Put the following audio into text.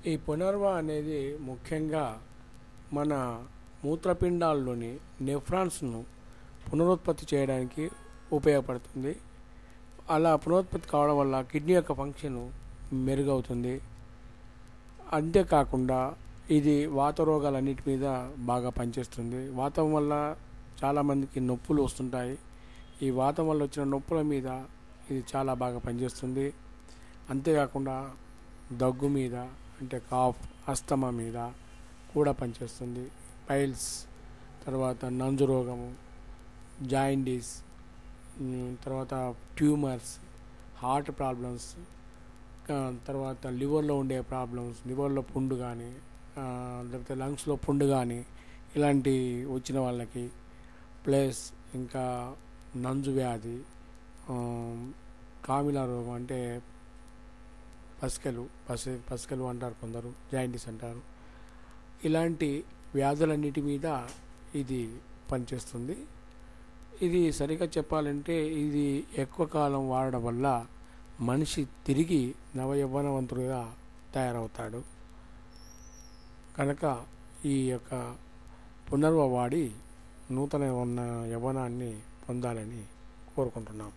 ఈ పునర్వ అనేది ముఖ్యంగా మన మూత్రపిండాల్లోని నెఫ్రాన్స్ను పునరుత్పత్తి చేయడానికి ఉపయోగపడుతుంది. అలా పునరుత్పత్తి కావడం వల్ల కిడ్నీ యొక్క ఫంక్షన్ మెరుగవుతుంది. అంతేకాకుండా ఇది వాత రోగాలన్నిటి మీద బాగా పనిచేస్తుంది. వాతం వల్ల చాలామందికి నొప్పులు వస్తుంటాయి. ఈ వాతం వల్ల వచ్చిన నొప్పుల మీద ఇది చాలా బాగా పనిచేస్తుంది. అంతేకాకుండా దగ్గు మీద అంటే కాఫ్, అస్తమా మీద కూడా పనిచేస్తుంది. పైల్స్, తర్వాత నంజు రోగము, జాయిండీస్, తర్వాత ట్యూమర్స్, హార్ట్ ప్రాబ్లమ్స్, తర్వాత లివర్లో ఉండే ప్రాబ్లమ్స్, లివర్లో పుండు కానీ లేకపోతే లంగ్స్లో పుండు కానీ ఇలాంటి వచ్చిన వాళ్ళకి, ప్లస్ ఇంకా నంజు వ్యాధి, కామిలా రోగం అంటే పసికలు అంటారు కొందరు, జాయిండీస్ అంటారు. ఇలాంటి వ్యాధులన్నిటి మీద ఇది పనిచేస్తుంది. ఇది సరిగ్గా చెప్పాలంటే ఇది ఎక్కువ కాలం వాడడం వల్ల మనిషి తిరిగి నవయవ్వనవంతుడిగా తయారవుతాడు. కనుక ఈ యొక్క పునర్వ వాడి నూతన యవ్వనాన్ని పొందాలని కోరుకుంటున్నాం.